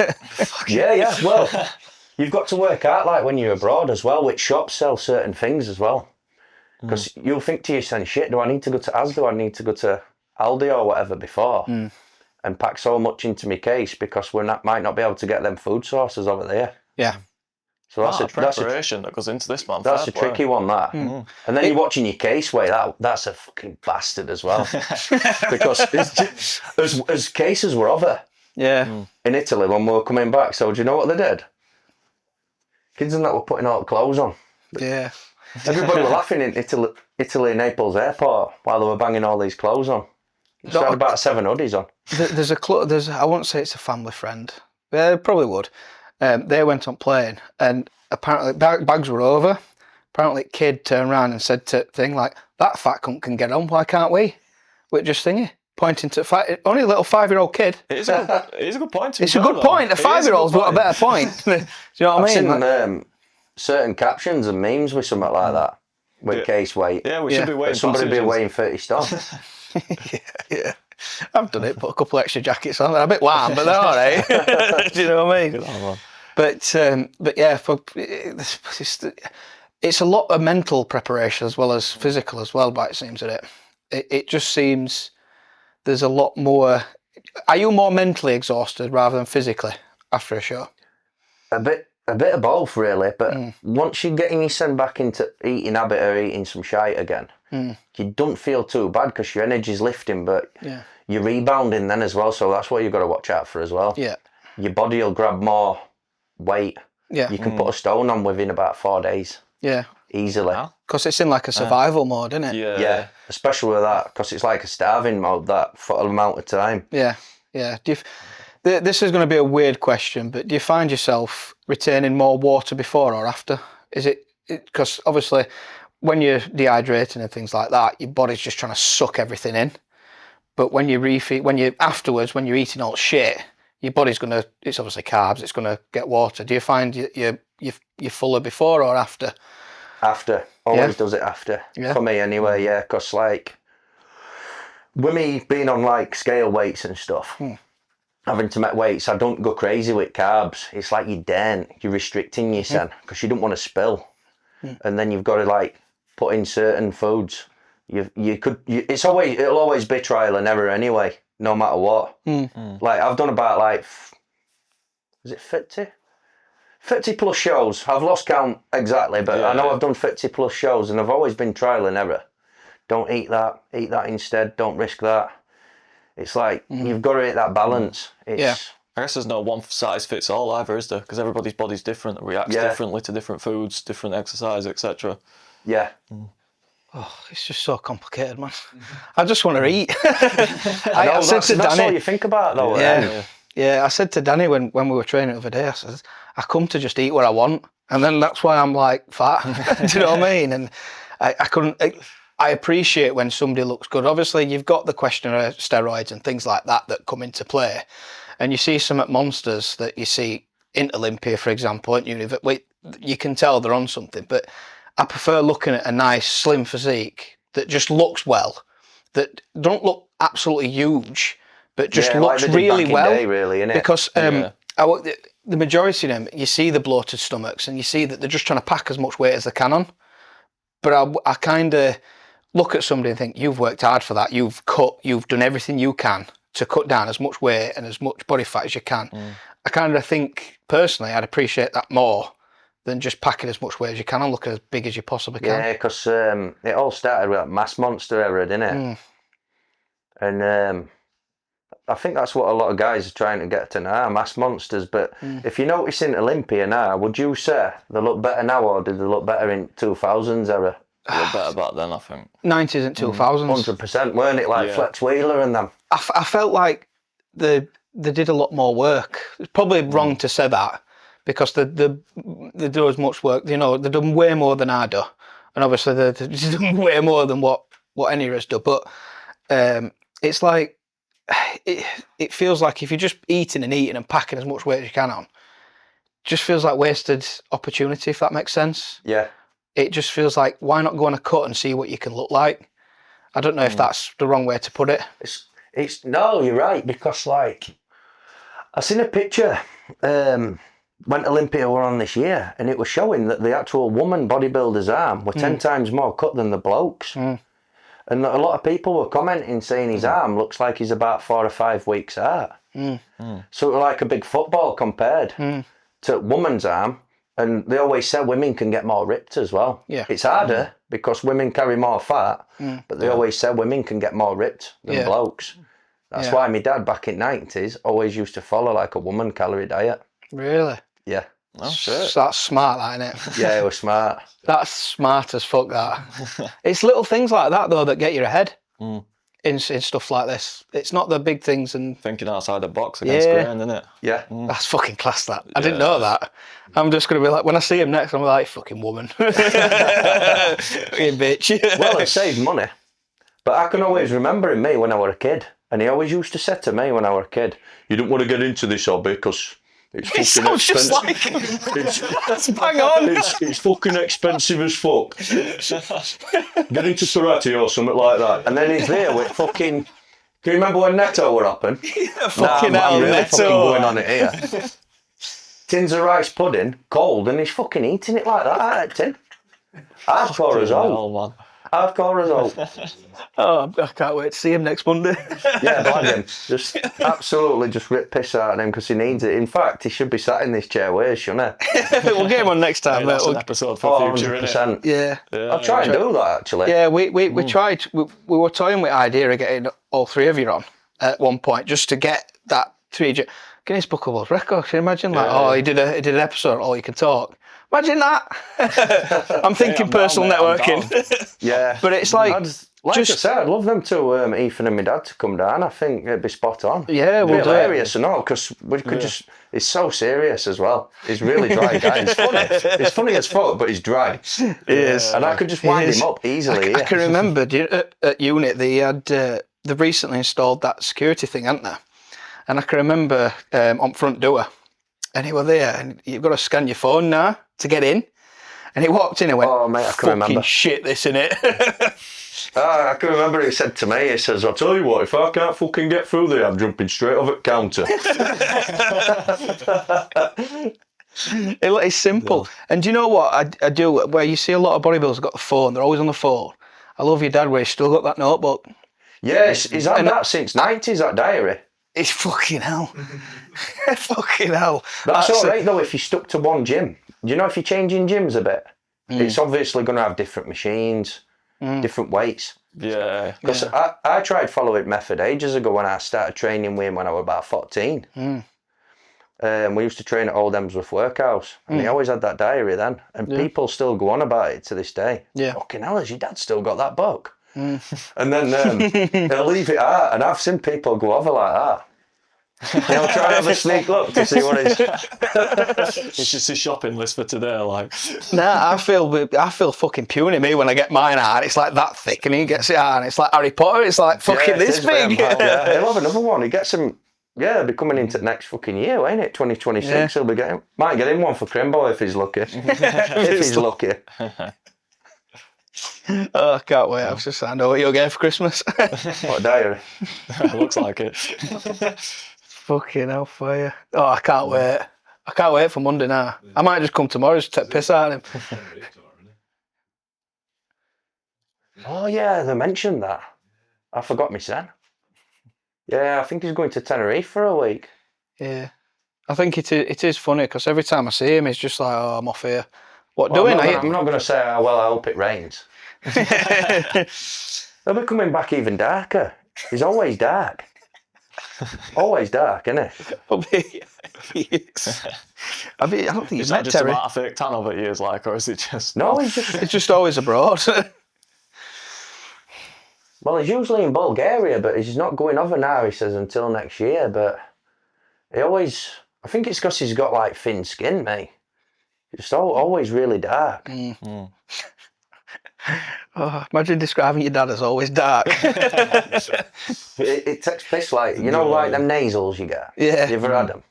Yeah, well, you've got to work out, like, when you're abroad as well, which shops sell certain things as well. Because you'll think to yourself, shit, do I need to go to Asda? Do I need to go to Aldi or whatever before? And pack so much into my case because might not be able to get them food sources over there. Yeah. So that's preparation that goes into this, man. That's Fair a play. tricky one, that. And then you're watching your case weigh. That's a fucking bastard as well. Because it's just, as cases were over Yeah. in Italy when we were coming back. So do you know what they did? Kids and that were putting all the clothes on. Yeah. Everybody were laughing in Italy, Naples airport while they were banging all these clothes on. They had about 7 hoodies on. There's I won't say it's a family friend. They probably would. They went on plane and apparently bags were over. Apparently kid turned around and said to thing like, that fat cunt can get on, why can't we? We're just thingy. Pointing to only a little 5-year-old kid. It is a good point. It's a good point. A 5-year-old's got a better point. Do you know what I mean? I've seen certain captions and memes with something like that. With case weight. Yeah, we should be weighing Somebody be passages. weighing 30 stone. Yeah. I've done it, put a couple extra jackets on. They're a bit warm, but they're all right. Do you know what I mean? But yeah, it's a lot of mental preparation as well as physical as well, by it seems, that it just seems there's a lot more. Are you more mentally exhausted rather than physically after a show? A bit of both, really. But once you're getting yourself back into eating habit or eating some shite again, you don't feel too bad because your energy's lifting, but you're rebounding then as well. So that's what you've got to watch out for as well. Yeah. Your body will grab more weight. Yeah. You can put a stone on within about 4 days. Yeah. Easily. Because it's in like a survival mode, isn't it? Yeah. Especially with that, because it's like a starving mode, that for an amount of time. Yeah. Yeah. This is going to be a weird question, but do you find yourself retaining more water before or after? Is it because obviously when you're dehydrating and things like that, your body's just trying to suck everything in. But when you refeed, when you're eating all shit, your body's it's obviously carbs, it's gonna get water. Do you find you're fuller before or after? After. Always does it after. Yeah. For me anyway, yeah. Because like, with me being on like scale weights and stuff, having to make weights, I don't go crazy with carbs. It's like you're restricting yourself because you don't want to spill. And then you've got to like put in certain foods. It'll always be trial and error anyway, no matter what. Like I've done about like, is it 50 plus shows. I've lost count exactly, but I know I've done 50 plus shows and I've always been trial and error. Don't eat that instead, don't risk that. It's like, you've got to hit that balance. I guess there's no one size fits all either, is there? Because everybody's body's different, reacts differently to different foods, different exercise, etc. Yeah. Oh, it's just so complicated, man. I just want to eat. I said to Danny, that's all you think about, though. Yeah. I said to Danny when we were training the other day, I said, I come to just eat what I want, and then that's why I'm like fat. Do you know what I mean? And I couldn't. I appreciate when somebody looks good. Obviously, you've got the question of steroids and things like that come into play, and you see some at monsters that you see in Olympia, for example, at you can tell they're on something, but I prefer looking at a nice slim physique that just looks well, that don't look absolutely huge, but just looks like really well. Day, really, innit? Because the majority of them, you see the bloated stomachs and you see that they're just trying to pack as much weight as they can on. But I kind of look at somebody and think, you've worked hard for that. You've done everything you can to cut down as much weight and as much body fat as you can. I kind of think, personally, I'd appreciate that more than just packing as much weight as you can and look as big as you possibly can. Yeah, because it all started with that mass monster era, didn't it? And I think that's what a lot of guys are trying to get to now, mass monsters. But if you notice in Olympia now, would you say they look better now, or did they look better in 2000s era? They look better back then, I think. 90s and 2000s. 100%, weren't it? Like Flex Wheeler and them. I felt like they did a lot more work. It's probably wrong to say that, because they do as much work. You know, they've done way more than I do, and obviously they've done way more than what any of us do. But it's like it feels like if you're just eating and packing as much weight as you can on, just feels like wasted opportunity. If that makes sense. Yeah. It just feels like, why not go on a cut and see what you can look like? I don't know if that's the wrong way to put it. It's no, you're right, because like I seen a picture when Olympia were on this year, and it was showing that the actual woman bodybuilder's arm were 10 times more cut than the bloke's. And a lot of people were commenting saying his arm looks like he's about 4 or 5 weeks out. So like a big football compared to woman's arm. And they always say women can get more ripped as well. Yeah. It's harder because women carry more fat, but they always say women can get more ripped than blokes. That's why my dad back in 90s always used to follow like a woman calorie diet. Really? Yeah. Oh shit. So that's smart, that, isn't it? Yeah, it was smart. That's smart as fuck, that. It's little things like that, though, that get you ahead in stuff like this. It's not the big things and... Thinking outside the box against grain, isn't it? Yeah. That's fucking class, that. I didn't know that. I'm just going to be like, when I see him next, I'm like, fucking woman. Fucking bitch. Well, it saved money. But I can always remember him, me, when I was a kid. And he always used to say to me when I was a kid, you don't want to get into this hobby because it's fucking sounds expensive. just like him. That's bang on. It's fucking expensive as fuck. Get into karate or something like that. And then he's there with fucking... Can you remember when Netto were happening? Yeah, fucking hell, I'm really Netto. fucking going on it here. Tins of rice pudding, cold, and he's fucking eating it like that, tin. Hardcore as all. Hardcore as all. Oh, I can't wait to see him next Monday. Yeah, blag him. Just absolutely just rip piss out of him because he needs it. In fact, he should be sat in this chair with us, shouldn't he? We'll get him on next time. That's an episode for future, innit? Yeah. I'll try and do that, actually. Yeah, we tried. We were toying with the idea of getting all three of you on at one point, just to get that Guinness Book of World Records. Can you imagine? He did an episode, all you can talk. Imagine that. I'm thinking personal networking. Yeah. But it's like... Like I said, I'd love them to, Ethan and my dad, to come down. I think it'd be spot on. Yeah, we'll do it. Hilarious and all, because we could just... He's so serious as well. He's really dry guy. He's funny. He's funny as fuck, but he's dry. He is. And I could just wind him up easily. I can remember at unit, they've recently installed that security thing, haven't they? And I can remember on front door, and he was there, and you've got to scan your phone now to get in. And he walked in and went, "Oh mate, I can remember. Shit, this innit." I can remember he said to me, he says, "I'll tell you what, if I can't fucking get through there, I'm jumping straight off at counter." It's simple. Yeah. And do you know what I do, where you see a lot of bodybuilders got the phone, they're always on the phone. I love your dad where he's still got that notebook. Yeah, he's had that since 90s, that diary. It's fucking hell. Fucking hell. That's all right though if you stuck to one gym. You know, if you're changing gyms a bit, it's obviously going to have different machines, different weights. Yeah. Because I tried following method ages ago when I started training with him when I was about 14. We used to train at Old Emsworth Workhouse, and he always had that diary then. And people still go on about it to this day. Yeah. Fucking hell, has your dad still got that book? And then he'll leave it out, and I've seen people go over like that. Try and have a sneak look to see what it's. It's just a shopping list for today, like. Nah, I feel fucking puny me when I get mine out. It's like that thick, and he gets it out, and it's like Harry Potter. It's like fucking this big. Yeah, he'll have another one. He gets some. Yeah, they'll be coming into next fucking year, ain't it? 2026. Yeah. He'll be getting. Might get him one for Crimbo if he's lucky. If he's lucky. Oh, I can't wait. I know what you'll get for Christmas. What a diary? Looks like it. Fucking hell for you. Oh, I can't wait. I can't wait for Monday now. I might just come tomorrow to take piss out of him. Oh yeah, they mentioned that. I forgot my son. Yeah, I think he's going to Tenerife for a week. Yeah. I think it is funny because every time I see him, he's just like, oh, I'm off here. What doing? I'm not going to say, oh, well, I hope it rains. They'll be coming back even darker. He's always dark. Always dark, isn't he? I don't think he's that met just Terry. a fake tan of it, years like, or is it just? No, It's just always abroad. Well, he's usually in Bulgaria, but he's not going over now, he says, until next year. But he always, I think it's because he's got like thin skin, mate. It's always really dark. Oh, imagine describing your dad as always dark. It takes piss, like, like them nasals you get. Yeah. You ever had them?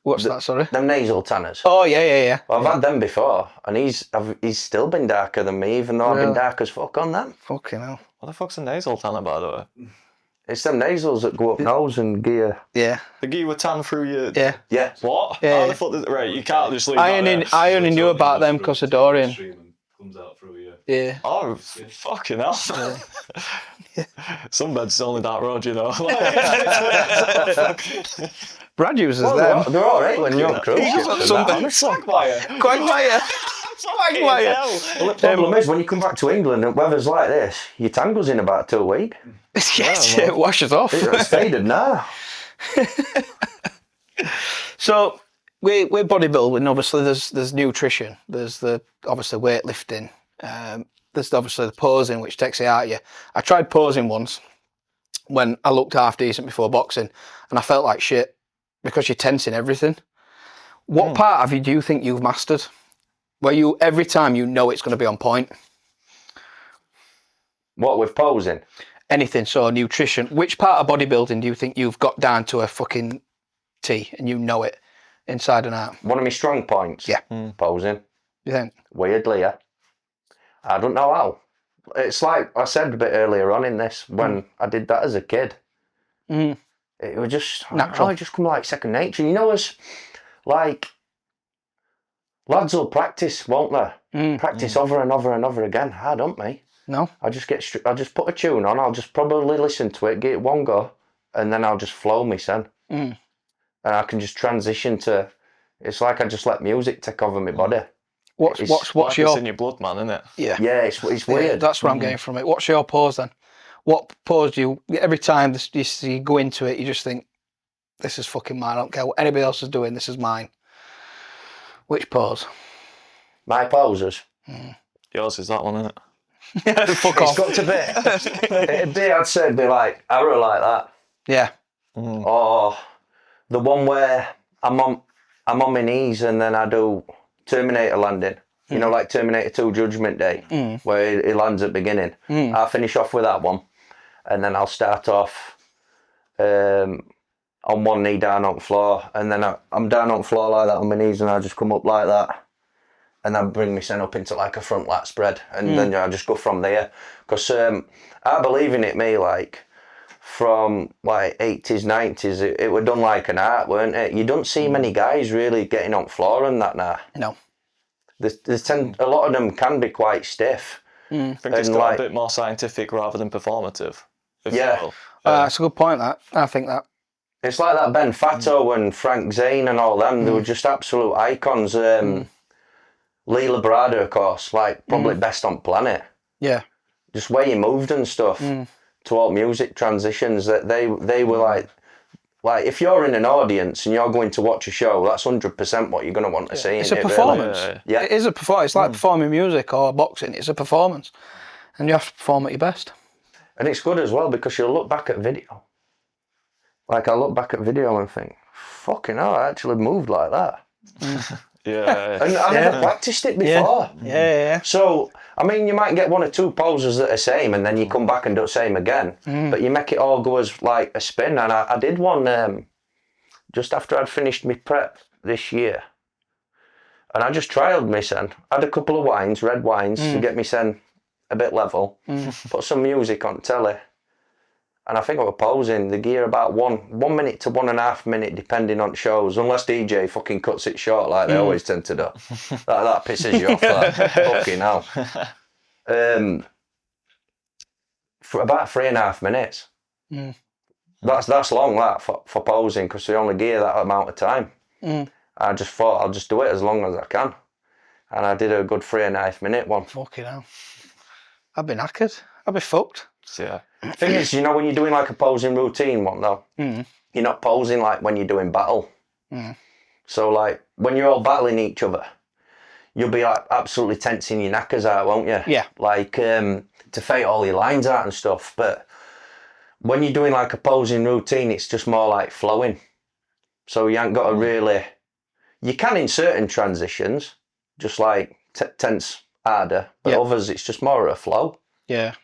What's that, sorry? Them nasal tanners. Oh, yeah. Well, I've had them before, and he's still been darker than me, even though I've been dark as fuck on them. Fucking hell. What the fuck's a nasal tanner, by the way? It's them nasals that go up nose and gear. Yeah. The gear with tan through your... Yeah. Yeah. What? Yeah. How the fuck right, you can't just leave I only knew about them because of Dorian. Comes out through you. Yeah. Oh, fucking hell. Some beds only that road, Brad uses them. They're all right when you're on cruise ships. Quagmire. Quagmire. Well, the problem is, when you come back to England and weather's like this, your tan goes in about 2 weeks. Yes, it washes off. It's faded now. So we're bodybuilding. Obviously, there's nutrition. There's obviously weightlifting. There's obviously the posing, which takes it out of you. I tried posing once when I looked half decent before boxing, and I felt like shit because you're tensing everything. What part of you do you think you've mastered? Where you every time you know it's going to be on point? What, with posing? Anything. So nutrition. Which part of bodybuilding do you think you've got down to a fucking T and you know it inside and out? One of my strong points? Yeah. Posing. You think? Weirdly, yeah. I don't know how. It's like I said a bit earlier on in this, when I did that as a kid. It was just natural. It just come like second nature. As like lads will practice, won't they? Practice over and over and over again. I don't, me. No. I just put a tune on. I'll just probably listen to it, give it one go, and then I'll just flow me, son. And I can just transition to. It's like I just let music take over my body. What's It's your in your blood, man, isn't it? Yeah. Yeah, it's weird. That's where I'm getting from it. What's your pose then? What pose do you every time you go into it, you just think, this is fucking mine. I don't care what anybody else is doing. This is mine. Which pose? My poses. Yours is that one, isn't it? Fuck off. It's got to be. It'd be, I'd say, it'd be like arrow like that. Yeah. Or the one where I'm on my knees and then I do Terminator landing. Like Terminator 2 Judgment Day, where he lands at the beginning. I'll finish off with that one, and then I'll start off on one knee down on the floor, and then I'm down on the floor like that on my knees, and I just come up like that, and then bring my son up into like a front lat spread, and then I just go from there. Because I believe in it, me, like from like 80s, 90s, it were done like an art, weren't it? You don't see many guys really getting on the floor and that now. No. A lot of them can be quite stiff. I think it's got a bit more scientific rather than performative. Yeah. That's a good point, that. I think that. It's like that Ben Fatto and Frank Zane and all them. They were just absolute icons. Lee Labrada, of course, like probably best on planet. Yeah. Just way he moved and stuff to all music transitions. That they were like like if you're in an audience and you're going to watch a show, that's 100% what you're going to want to see. It's a innit, performance. Really? Yeah. It is a performance. It's like performing music or boxing. It's a performance. And you have to perform at your best. And it's good as well because you'll look back at video. Like I look back at video and think, fucking hell, I actually moved like that. Yeah. And I never practiced it before. Yeah. So, I mean, you might get one or two poses that are same and then you come back and do the same again. But you make it all go as like a spin. And I did one just after I'd finished my prep this year. And I just trialled my sen. I had a couple of wines, red wines, to get my sen a bit level. Put some music on telly. And I think I was posing the gear about 1 minute to 1.5 minutes, depending on shows, unless DJ fucking cuts it short like they always tend to do. That pisses you off, that. Fucking hell. For about 3.5 minutes. That's long, that, for posing, because they only gear that amount of time. I just thought I'll just do it as long as I can. And I did a good 3.5 minute one. Fucking hell. I've been knackered. I'd be fucked. Yeah. Thing is, you know, when you're doing like a posing routine one though, you're not posing like when you're doing battle. So like when you're all battling each other, you'll be like absolutely tensing your knackers out, won't you? Yeah. Like to fake all your lines out and stuff. But when you're doing like a posing routine, it's just more like flowing. So you ain't got to really. You can in certain transitions, just like tense harder, but others it's just more of a flow. Yeah.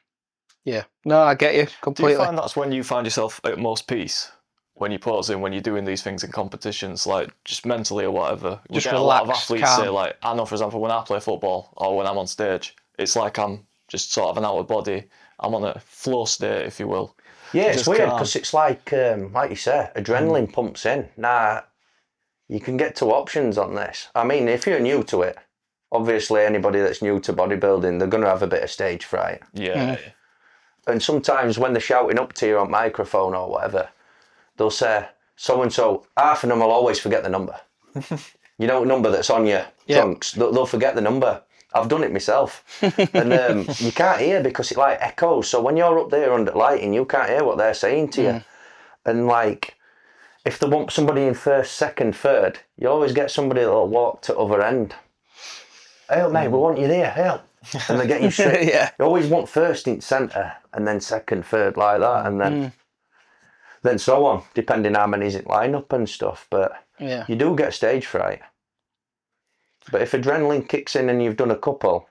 No, I get you completely. Do you find that's when you find yourself at most peace? When you're posing, when you're doing these things in competitions, like just mentally or whatever? Just we get a lot of relaxed, athletes calm. say, like, I know, for example, when I play football or when I'm on stage, it's like I'm just sort of an out of body. I'm on a flow state, if you will. Yeah, it's Just weird calm. because it's like you say, adrenaline pumps in. Nah, you can get two options on this. I mean, if you're new to it, obviously anybody that's new to bodybuilding, they're going to have a bit of stage fright. Yeah. And sometimes when they're shouting up to you on microphone or whatever, they'll say, so-and-so, half of them will always forget the number. You know, number that's on your trunks, they'll forget the number. I've done it myself. And you can't hear because it like echoes. So when you're up there under lighting, you can't hear what they're saying to you. And like, if they want somebody in first, second, third, you always get somebody that'll walk to other end. Hey, mate, we want you there, help. And they get you straight. You always want first in centre and then second, third, like that. And then so on, depending how many's in line-up and stuff. But you do get stage fright. But if adrenaline kicks in and you've done a couple,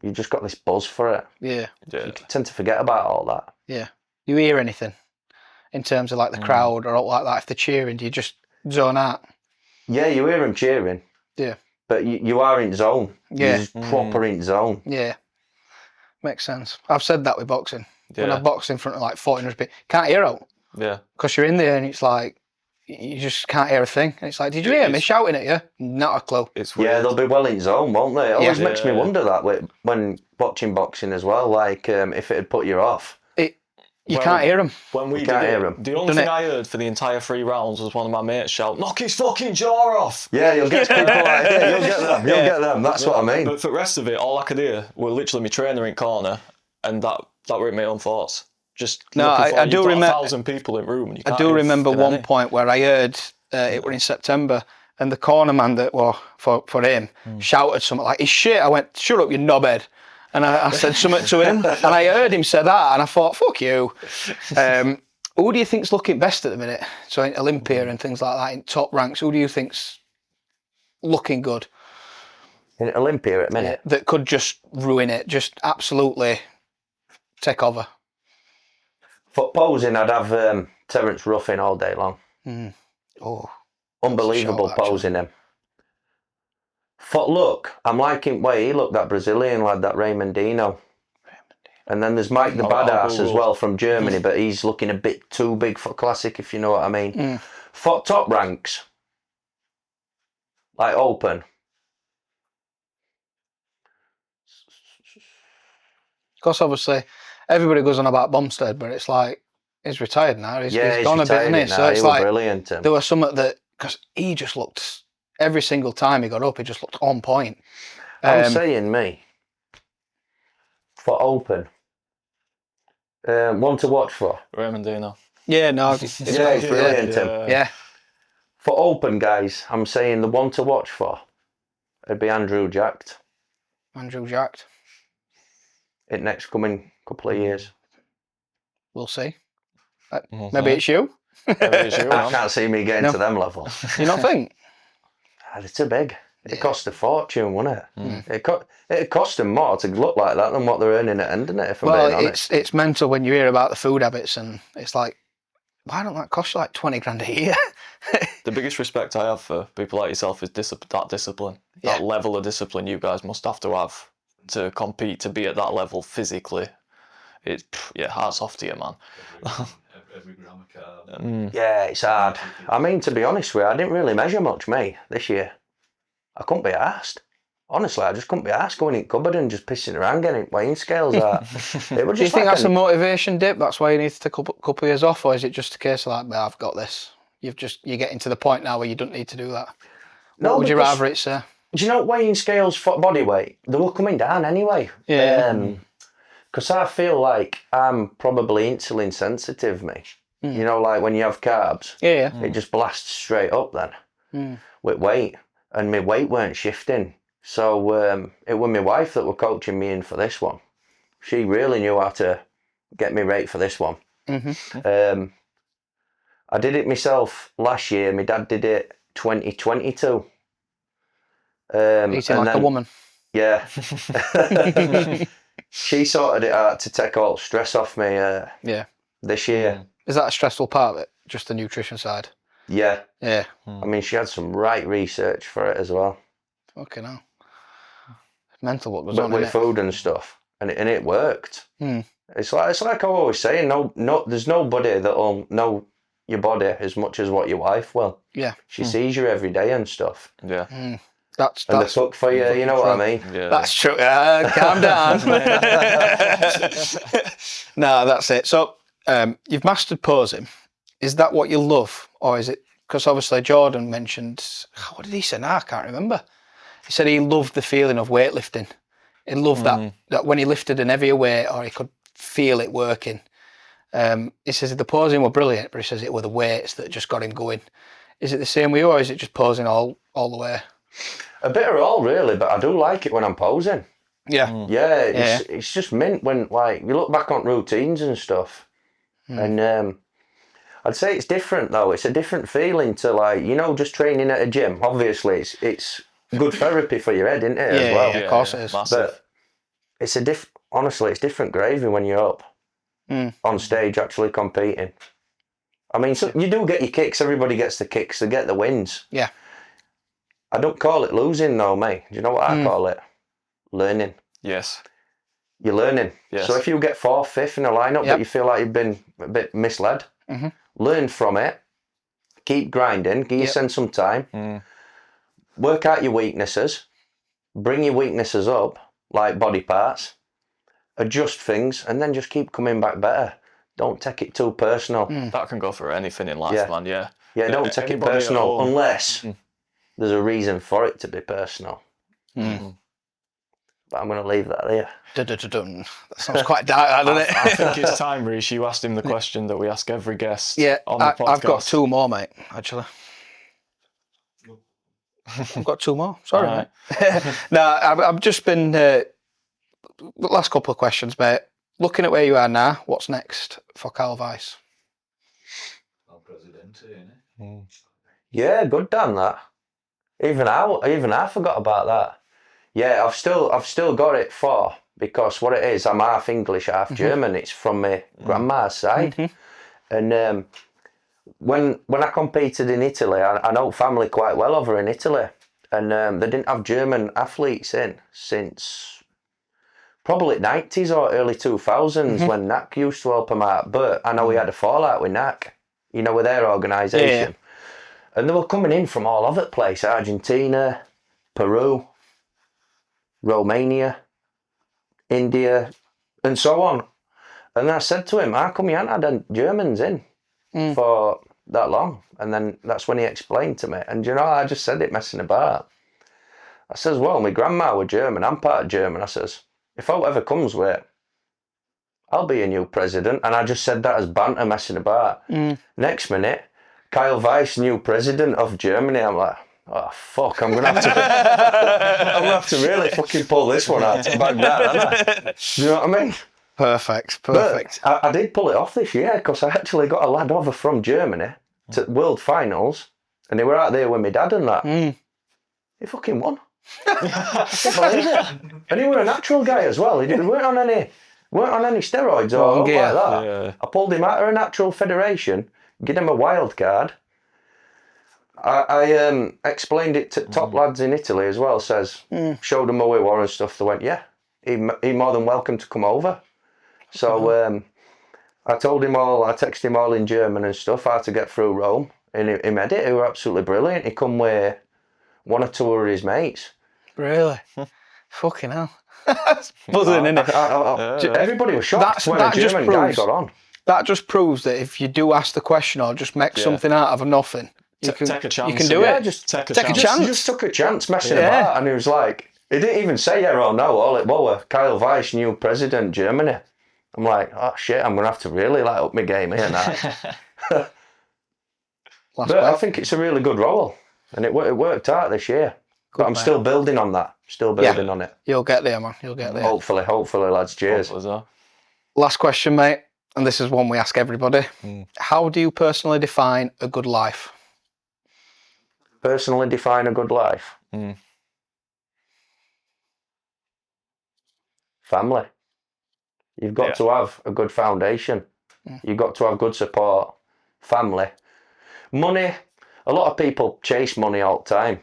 you've just got this buzz for it. Yeah. You tend to forget about all that. Yeah. You hear anything in terms of like the crowd or like that? If they're cheering, do you just zone out? Yeah, you hear them cheering. Yeah. But you are in zone. Yeah. You're just proper in zone. Yeah. Makes sense. I've said that with boxing. When Yeah. I've boxed in front of like 1,400 people, can't hear out. Yeah. Because you're in there and it's like, you just can't hear a thing. And it's like, did you hear me shouting at you? Not a clue. It's weird. Yeah, they'll be well in zone, won't they? It always makes me Yeah. wonder that when watching boxing as well, like if it'd put you off. You Well, can't hear them. When we You did can't it, hear 'em. the only thing I heard for the entire 3 rounds was one of my mates shout, "Knock his fucking jaw off!" Yeah, you'll get people like you'll get them. You'll get them. That's what I mean. But for the rest of it, all I could hear were literally my trainer in corner, and that were in my own thoughts. Just No, looking for, I do you've got remember. 1,000 people in the room. And you I can't do hear remember fucking one any. point where I heard it were in September, and the corner man that for him shouted something like, "He's shit." I went, "Shut up, you knobhead." And I said something to him, and I heard him say that, and I thought, "Fuck you." Who do you think's looking best at the minute? So in Olympia and things like that, in top ranks, who do you think's looking good? In Olympia at a minute. That could just ruin it, just absolutely take over. For posing, I'd have Terence Ruffin all day long. Oh, Unbelievable shout, actually. posing him. For look, I'm liking way he looked that Brazilian lad, that Raymondino. And then there's Mike the Badass as well from Germany, but he's looking a bit too big for classic, if you know what I mean. For top ranks, like open. Because obviously everybody goes on about Bumstead, but it's like he's retired now. He's gone a bit, isn't he? So it's like brilliant. there was something that, because he just looked, every single time he got up, he just looked on point. I'm saying me for open. One to watch for. Raymondino. Yeah, no. It's brilliant, Tim. Yeah. For open guys, I'm saying the one to watch for would be Andrew Jacked. Andrew Jacked. In next coming couple of years. We'll see. Maybe it's you. Maybe it's you, I man. can't see me getting to them level. You don't think? They're too big. It cost a fortune, wouldn't it? It cost them more to look like that than what they're earning at ending it, if I'm being honest. It's mental when you hear about the food habits, and it's like, why don't that cost you like 20 grand a year? The biggest respect I have for people like yourself is that discipline. That level of discipline you guys must have to compete, to be at that level physically. It's, hats off to you, man. Every gram of carb. Yeah, it's hard. I mean, to be honest with you, I didn't really measure much, me, this year. I couldn't be arsed. Honestly, I just couldn't be arsed going in the cupboard and just pissing around getting weighing scales out. It was Do you just think like that's a motivation dip? That's why you need to take a couple of years off, or is it just a case of like, well, I've got this? You're getting to the point now where you don't need to do that. No, What would you rather it say? Do you know weighing scales for body weight? They were coming down anyway. Yeah. Because I feel like I'm probably insulin sensitive, me. You know, like when you have carbs, it just blasts straight up then with weight. And my weight weren't shifting. So it was my wife that were coaching me in for this one. She really knew how to get me right for this one. I did it myself last year. My dad did it 2022. Eating like a woman. Yeah. She sorted it out to take all stress off me this year. Is that a stressful part of it? Just the nutrition side? Yeah. Yeah. I mean, she had some right research for it as well. Fucking hell. Mental what goes But on, with innit? food and stuff. And it worked. It's like I always say, no, there's nobody that'll know your body as much as what your wife will. Yeah. She sees you every day and stuff. Yeah. That's And the fuck for you, you know what I mean? Yeah. That's true. Calm down. No, that's it. So you've mastered posing. Is that what you love? Or is it, because obviously Jordan mentioned, what did he say now? I can't remember. He said he loved the feeling of weightlifting. He loved that when he lifted an heavier weight or he could feel it working. He says the posing were brilliant, but he says it were the weights that just got him going. Is it the same with you, or is it just posing all the way? A bit of all, really, but I do like it when I'm posing. Yeah. Yeah, it's just mint when, like, you look back on routines and stuff. And I'd say it's different, though. It's a different feeling to, like, just training at a gym. Obviously, it's good therapy for your head, isn't it, as well? Yeah, of course it is. Massive. But it's honestly, it's different gravy when you're up on stage actually competing. I mean, so you do get your kicks. Everybody gets the kicks. They get the wins. Yeah. I don't call it losing, though, mate. Do you know what I call it? Learning. Yes. You're learning. Yes. So if you get 4th, 5th in a lineup, but you feel like you've been a bit misled, learn from it. Keep grinding. Give yourself some time. Work out your weaknesses. Bring your weaknesses up, like body parts. Adjust things, and then just keep coming back better. Don't take it too personal. That can go for anything in life, man. Yeah. Yeah, don't take it Anybody at personal home. unless there's a reason for it to be personal. But I'm going to leave that there. Dun. That sounds quite dark, doesn't it? I think it's time, Reece. You asked him the question that we ask every guest Yeah, on the podcast. I've got 2 more, mate, actually. I've got 2 more. Sorry, All mate. No, I've just been... the last couple of questions, mate. Looking at where you are now, what's next for Carl Weiss? El Presidente, innit? Yeah, good Dan, that. Even I forgot about that. Yeah, I've still got it for, because what it is, I'm half English, half German. It's from my grandma's side. And when I competed in Italy, I know family quite well over in Italy, and they didn't have German athletes in since probably 90s or early 2000s when NAC used to help them out. But I know we had a fallout with NAC, with their organisation. And they were coming in from all over the place: Argentina, Peru, Romania, India, and so on. And I said to him, how come you hadn't had Germans in for that long? And then that's when he explained to me. And I just said it messing about. I says, well, my grandma was German, I'm part German. I says, if out ever comes with it, I'll be a new president. And I just said that as banter, messing about. Next minute, Kyle Weiss, new president of Germany. I'm like, oh, fuck, I'm going to have to I'm gonna have to really fucking pull this one out of the bag now, aren't I? Do you know what I mean? Perfect. But I did pull it off this year because I actually got a lad over from Germany to World Finals, and they were out there with my dad and that. He fucking won. I can't believe it. And he was a natural guy as well. He weren't on any steroids or like that. Yeah. I pulled him out of a natural federation, give him a wild card. I explained it to top lads in Italy as well. Showed them who we were and stuff. They went, yeah, he more than welcome to come over. So I told him all, I texted him all in German and stuff, how to get through Rome. And he made it. He was absolutely brilliant. He come with one or two of his mates. Really? Fucking hell. That's buzzing, isn't it? Everybody was shocked when a German guy got on. That just proves that if you do ask the question or just make something out of nothing, you can take a chance. You can do it. Just take a chance. Just took a chance messing about, and he was like, he didn't even say yeah or no. All it was Kyle Weiss, new president, Germany. I'm like, oh shit, I'm gonna have to really light up my game here now. But I think it's a really good role, and it worked out this year. But I'm still building on that. Still building on it. You'll get there, man. You'll get there. Hopefully, lads. Cheers. Last question, mate, and this is one we ask everybody. How do you personally define a good life? Personally define a good life? Family. You've got to have a good foundation. You've got to have good support. Family. Money. A lot of people chase money all the time.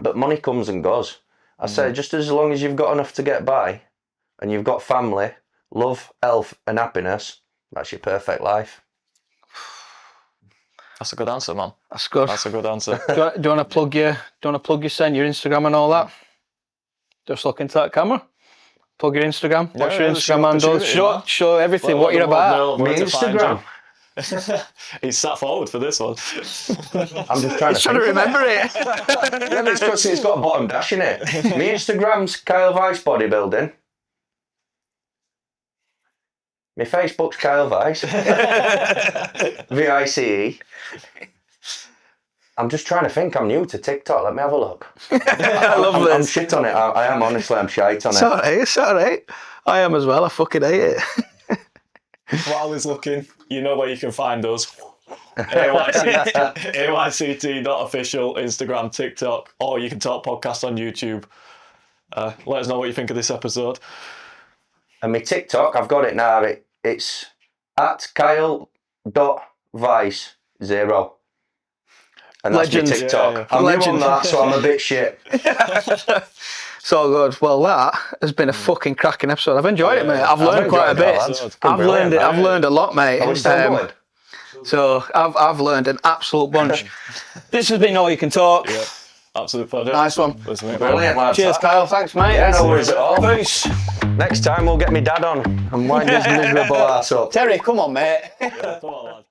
But money comes and goes. I say just as long as you've got enough to get by and you've got family, love, health and happiness, that's your perfect life. That's a good answer, man. That's good. That's a good answer. Do you want to plug your send your Instagram and all that? Just look into that camera. Plug your Instagram. What's your Instagram handle? Show everything what you're about. My Instagram. He's sat forward for this one. I'm just trying to remember it. Yeah, it's because it's got a bottom dash in it. My Instagram's Kyle Weiss Bodybuilding. My Facebook's Kyle Weiss. VICE. I'm just trying to think. I'm new to TikTok. Let me have a look. I love this. I'm shit on it. I am, honestly. I'm shite on it. It's all right. I am as well. I fucking hate it. While I was looking, you know where you can find us. AYCT.official, Instagram, TikTok, or You Can Talk podcast on YouTube. Let us know what you think of this episode. And my TikTok, I've got it now. It's at Kyle.Weiss0. And that's my TikTok. I'm new on that, so I'm a bit shit. So good. Well, that has been a fucking cracking episode. I've enjoyed it, mate. I've learned quite a bit. I've learned a lot, mate. So I've learned an absolute bunch. This has been All You Can Talk. Yeah, absolute pleasure. Nice one. Brilliant, lads. Cheers, Kyle. Thanks, mate. Yeah, no worries at all. Peace. Next time we'll get me dad on and wind his miserable ass up. Terry, come on, mate. Come on, lad.